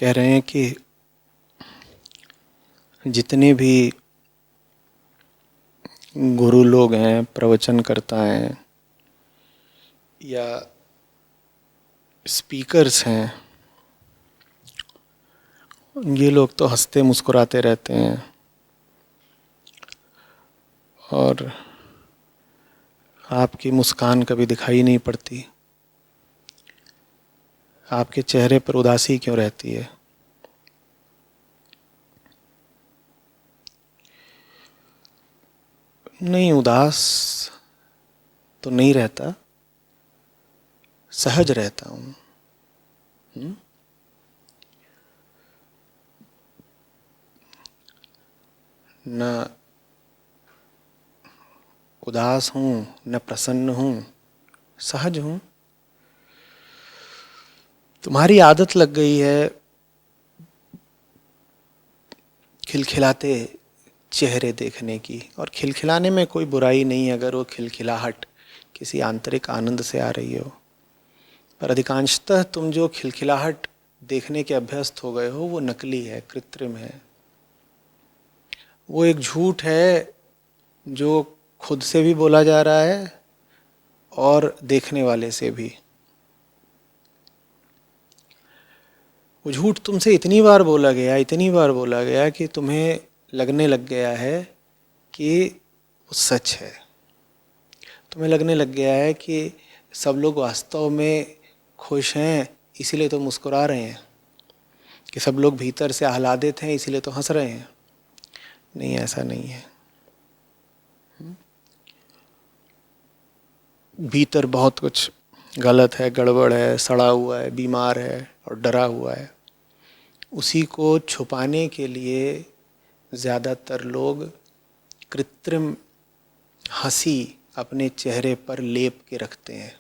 कह रहे हैं कि जितने भी गुरु लोग हैं, प्रवचनकर्ता हैं या स्पीकर्स हैं, ये लोग तो हंसते मुस्कुराते रहते हैं और आपकी मुस्कान कभी दिखाई नहीं पड़ती। आपके चेहरे पर उदासी क्यों रहती है? नहीं, उदास तो नहीं रहता, सहज रहता हूँ। न उदास हूँ न प्रसन्न हूँ, सहज हूँ। तुम्हारी आदत लग गई है खिलखिलाते चेहरे देखने की, और खिलखिलाने में कोई बुराई नहीं है अगर वो खिलखिलाहट किसी आंतरिक आनंद से आ रही हो। पर अधिकांशतः तुम जो खिलखिलाहट देखने के अभ्यस्त हो गए हो वो नकली है, कृत्रिम है। वो एक झूठ है जो खुद से भी बोला जा रहा है और देखने वाले से भी। वो झूठ तुमसे इतनी बार बोला गया, इतनी बार बोला गया कि तुम्हें लगने लग गया है कि वो सच है। तुम्हें लगने लग गया है कि सब लोग वास्तव में खुश हैं इसीलिए तो मुस्कुरा रहे हैं, कि सब लोग भीतर से आह्लादित हैं इसीलिए तो हंस रहे हैं। नहीं, ऐसा नहीं है। भीतर बहुत कुछ गलत है, गड़बड़ है, सड़ा हुआ है, बीमार है और डरा हुआ है। उसी को छुपाने के लिए ज़्यादातर लोग कृत्रिम हंसी अपने चेहरे पर लेप के रखते हैं।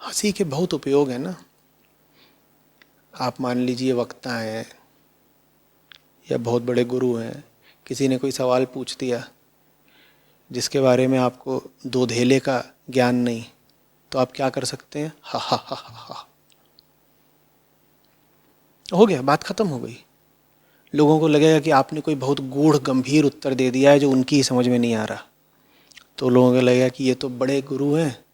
हंसी के बहुत उपयोग है ना। आप मान लीजिए वक्ता हैं या बहुत बड़े गुरु हैं, किसी ने कोई सवाल पूछ दिया जिसके बारे में आपको दो धेले का ज्ञान नहीं, तो आप क्या कर सकते हैं? हा हा हा हा हा, हो गया, बात खत्म हो गई। लोगों को लगेगा कि आपने कोई बहुत गूढ़ गंभीर उत्तर दे दिया है जो उनकी ही समझ में नहीं आ रहा, तो लोगों को लगेगा कि ये तो बड़े गुरु हैं,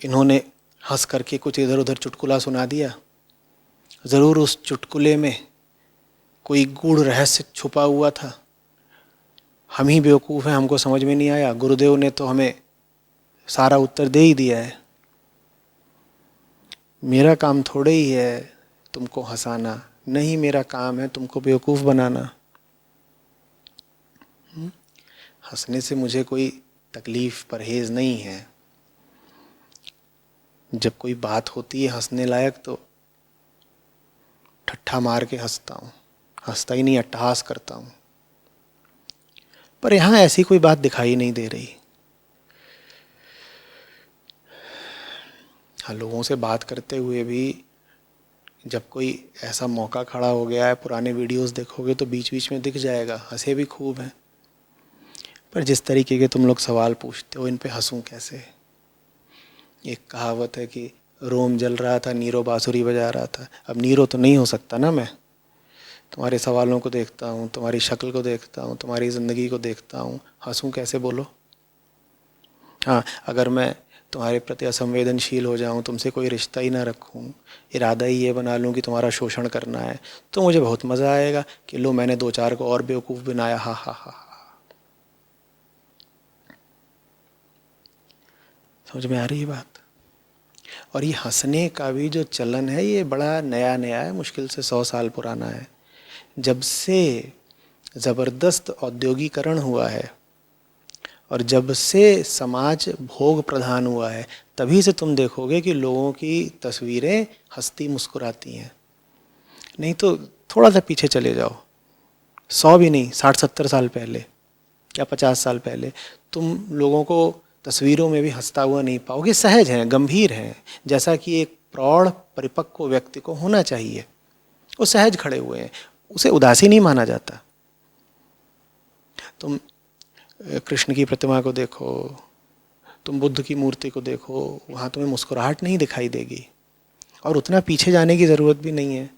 इन्होंने हंस करके कुछ इधर उधर चुटकुला सुना दिया, ज़रूर उस चुटकुले में कोई गूढ़ रहस्य छुपा हुआ था, हम ही बेवकूफ़ हैं, हमको समझ में नहीं आया, गुरुदेव ने तो हमें सारा उत्तर दे ही दिया है। मेरा काम थोड़े ही है तुमको हंसाना, नहीं, मेरा काम है तुमको बेवकूफ़ बनाना। हंसने से मुझे कोई तकलीफ़, परहेज़ नहीं है। जब कोई बात होती है हंसने लायक तो ठट्ठा मार के हंसता हूँ, हंसता ही नहीं, अट्टहास करता हूँ। पर यहाँ ऐसी कोई बात दिखाई नहीं दे रही। हाँ, लोगों से बात करते हुए भी जब कोई ऐसा मौका खड़ा हो गया है, पुराने वीडियोस देखोगे तो बीच बीच में दिख जाएगा, हंसे भी खूब हैं। पर जिस तरीके के तुम लोग सवाल पूछते हो, इन पे हंसूं कैसे? एक कहावत है कि रोम जल रहा था, नीरो बांसुरी बजा रहा था। अब नीरो तो नहीं हो सकता ना मैं। तुम्हारे सवालों को देखता हूँ, तुम्हारी शक्ल को देखता हूँ, तुम्हारी ज़िंदगी को देखता हूँ, हंसूं कैसे बोलो? हाँ, अगर मैं तुम्हारे प्रति असंवेदनशील हो जाऊँ, तुमसे कोई रिश्ता ही ना रखूँ, इरादा ही ये बना लूँ कि तुम्हारा शोषण करना है, तो मुझे बहुत मज़ा आएगा कि लो मैंने दो चार को और बेवकूफ़ बनाया, हा हा हा हा। समझ में आ रही है बात? और ये हंसने का भी जो चलन है ये बड़ा नया नया है, मुश्किल से 100 साल पुराना है। जब से ज़बरदस्त औद्योगिकरण हुआ है और जब से समाज भोग प्रधान हुआ है, तभी से तुम देखोगे कि लोगों की तस्वीरें हंसती मुस्कुराती हैं। नहीं तो थोड़ा सा पीछे चले जाओ, 100 भी नहीं, 60-70 साल पहले या 50 साल पहले तुम लोगों को तस्वीरों में भी हंसता हुआ नहीं पाओगे। सहज हैं, गंभीर हैं, जैसा कि एक प्रौढ़ परिपक्व व्यक्ति को होना चाहिए। वो सहज खड़े हुए हैं, उसे उदासी नहीं माना जाता। तुम कृष्ण की प्रतिमा को देखो, तुम बुद्ध की मूर्ति को देखो, वहाँ तुम्हें मुस्कुराहट नहीं दिखाई देगी, और उतना पीछे जाने की ज़रूरत भी नहीं है।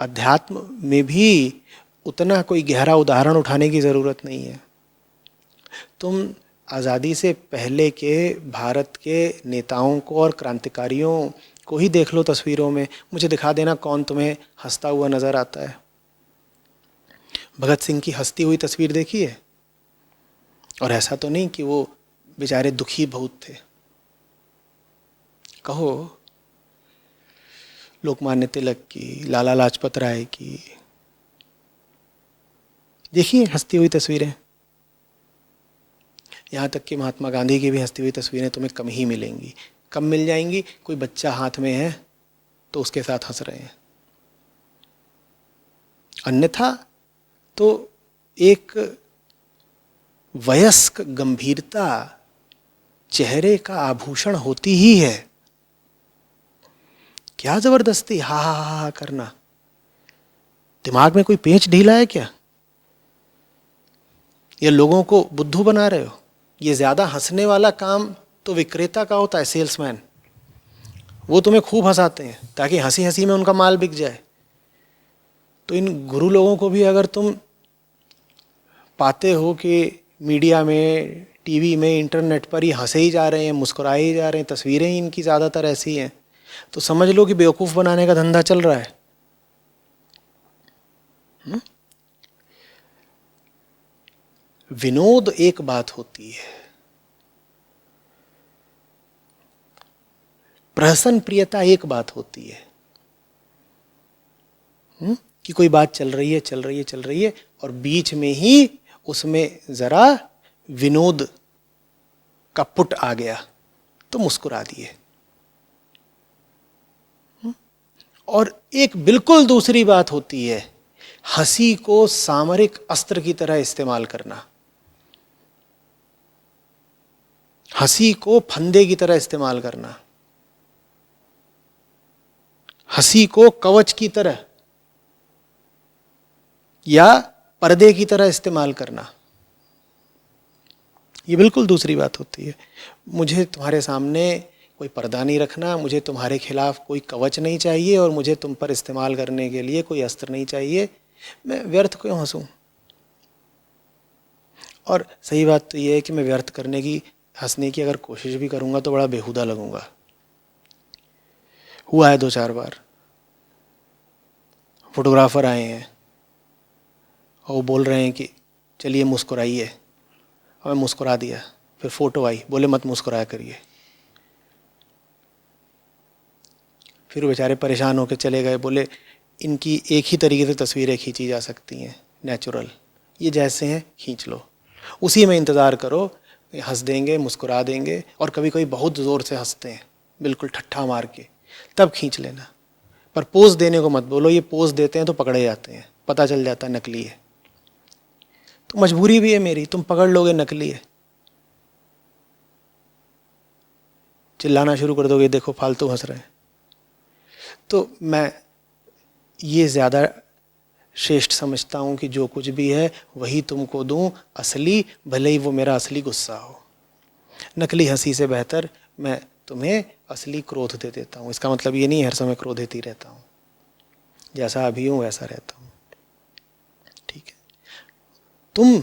अध्यात्म में भी उतना कोई गहरा उदाहरण उठाने की ज़रूरत नहीं है। तुम आज़ादी से पहले के भारत के नेताओं को और क्रांतिकारियों को ही देख लो तस्वीरों में, मुझे दिखा देना कौन तुम्हें हंसता हुआ नज़र आता है। भगत सिंह की हंसती हुई तस्वीर देखी है? और ऐसा तो नहीं कि वो बेचारे दुखी बहुत थे। कहो लोकमान्य तिलक की, लाला लाजपत राय की, देखिए हंसती हुई तस्वीरें। यहाँ तक कि महात्मा गांधी की भी हंसती हुई तस्वीरें तुम्हें कम ही मिलेंगी। कम मिल जाएंगी, कोई बच्चा हाथ में है तो उसके साथ हंस रहे हैं, अन्यथा तो एक वयस्क गंभीरता चेहरे का आभूषण होती ही है। क्या जबरदस्ती हा हा हा हा करना, दिमाग में कोई पेंच ढीला है क्या? ये लोगों को बुद्धू बना रहे हो? ये ज्यादा हंसने वाला काम तो विक्रेता का होता है, सेल्समैन। वो तुम्हें खूब हंसाते हैं ताकि हंसी हंसी में उनका माल बिक जाए। तो इन गुरु लोगों को भी अगर तुम पाते हो कि मीडिया में, टीवी में, इंटरनेट पर ही हंसे ही जा रहे हैं, मुस्कुराए ही जा रहे हैं, तस्वीरें ही इनकी ज़्यादातर ऐसी हैं, तो समझ लो कि बेवकूफ़ बनाने का धंधा चल रहा है। विनोद एक बात होती है, प्रहसन प्रियता एक बात होती है। कि कोई बात चल रही है चल रही है चल रही है और बीच में ही उसमें जरा विनोद का पुट आ गया तो मुस्कुरा दिए। और एक बिल्कुल दूसरी बात होती है हंसी को सामरिक अस्त्र की तरह इस्तेमाल करना, हंसी को फंदे की तरह इस्तेमाल करना, हंसी को कवच की तरह या पर्दे की तरह इस्तेमाल करना। ये बिल्कुल दूसरी बात होती है। मुझे तुम्हारे सामने कोई पर्दा नहीं रखना, मुझे तुम्हारे खिलाफ कोई कवच नहीं चाहिए और मुझे तुम पर इस्तेमाल करने के लिए कोई अस्त्र नहीं चाहिए। मैं व्यर्थ क्यों हंसूं? और सही बात तो ये है कि मैं व्यर्थ करने की, हंसने की अगर कोशिश भी करूंगा तो बड़ा बेहुदा लगूंगा। हुआ है 2-4 बार। फोटोग्राफर आए हैं और वो बोल रहे हैं कि चलिए मुस्कुराइए, और मैं मुस्कुरा दिया। फिर फोटो आई, बोले मत मुस्कुराया करिए। फिर बेचारे परेशान होकर चले गए, बोले इनकी एक ही तरीके से तस्वीरें खींची जा सकती हैं, नेचुरल, ये जैसे हैं खींच लो, उसी में इंतज़ार करो, हंस देंगे, मुस्कुरा देंगे। और कभी कभी बहुत ज़ोर से हंसते हैं, बिल्कुल ठट्ठा मार के, तब खींच लेना। पर पोज देने को मत बोलो, ये पोज देते हैं तो पकड़े जाते हैं, पता चल जाता है नकली है। तो मजबूरी भी है मेरी, तुम पकड़ लोगे नकली है, चिल्लाना शुरू कर दोगे, देखो फालतू हंस रहे हैं। तो मैं ये ज़्यादा श्रेष्ठ समझता हूँ कि जो कुछ भी है वही तुमको दूँ असली, भले ही वो मेरा असली गुस्सा हो। नकली हंसी से बेहतर मैं तुम्हें असली क्रोध दे देता हूँ। इसका मतलब ये नहीं हर समय क्रोधित ही रहता हूँ, जैसा अभी हूँ वैसा रहता हूँ, ठीक है। तुम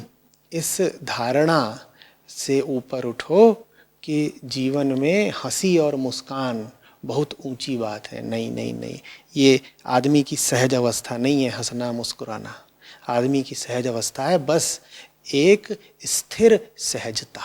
इस धारणा से ऊपर उठो कि जीवन में हंसी और मुस्कान बहुत ऊंची बात है। नहीं नहीं नहीं, ये आदमी की सहज अवस्था नहीं है हंसना मुस्कुराना। आदमी की सहज अवस्था है बस एक स्थिर सहजता।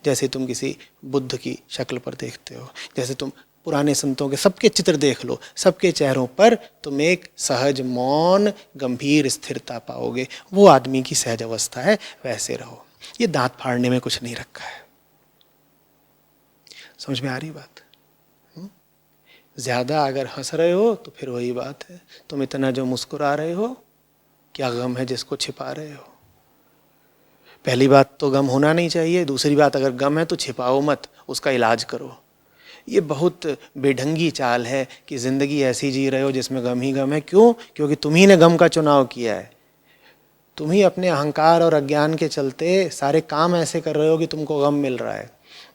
जैसे तुम किसी बुद्ध की शक्ल पर देखते हो, जैसे तुम पुराने संतों के सबके चित्र देख लो, सबके चेहरों पर तुम एक सहज मौन गंभीर स्थिरता पाओगे। वो आदमी की सहज अवस्था है, वैसे रहो। ये दांत फाड़ने में कुछ नहीं रखा है। समझ में आ रही बात? ज़्यादा अगर हंस रहे हो तो फिर वही बात है, तुम इतना जो मुस्कुरा रहे हो, क्या गम है जिसको छिपा रहे हो? पहली बात तो गम होना नहीं चाहिए, दूसरी बात अगर गम है तो छिपाओ मत, उसका इलाज करो। ये बहुत बेढंगी चाल है कि ज़िंदगी ऐसी जी रहे हो जिसमें गम ही गम है। क्यों? क्योंकि तुम ही ने गम का चुनाव किया है। तुम ही अपने अहंकार और अज्ञान के चलते सारे काम ऐसे कर रहे हो कि तुमको गम मिल रहा है,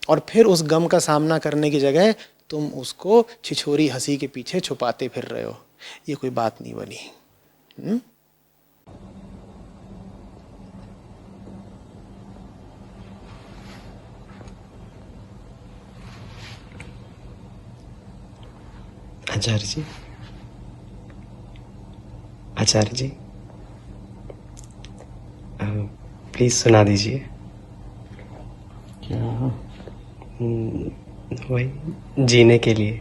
और फिर उस गम का सामना करने की जगह तुम उसको छिछोरी हंसी के पीछे छुपाते फिर रहे हो। ये कोई बात नहीं बनी। आचार्य जी, आचार्य जी, प्लीज सुना दीजिए। क्या? वही जीने के लिए।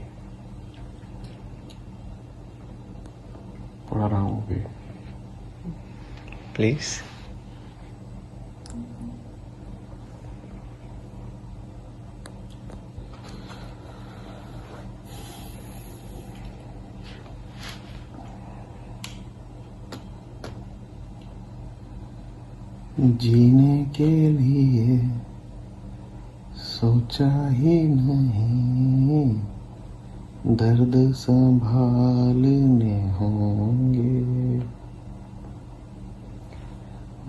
पढ़ रहा हूँ अभी। प्लीज। जीने के लिए सोचा ही नहीं, दर्द संभालने होंगे।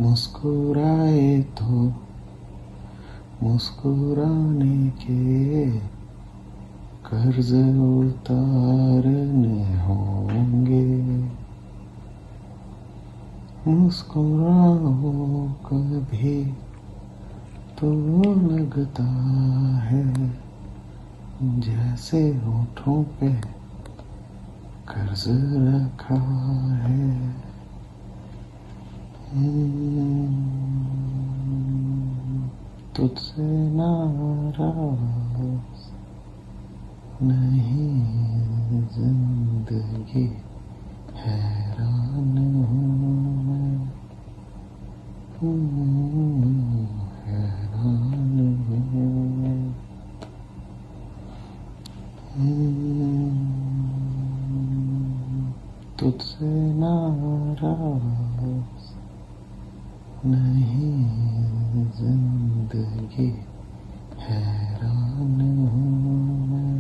मुस्कुराए तो मुस्कुराने के कर्ज उतारने होंगे। मुस्कुराओ कभी तो लगता है जैसे होठों पे कर्ज रखा है। तुझसे नाराज नहीं जिंदगी, हैरान हूँ मैं, हैरान हूँ मैं। तुझसे नाराज नहीं जिंदगी, हैरान हूँ मैं।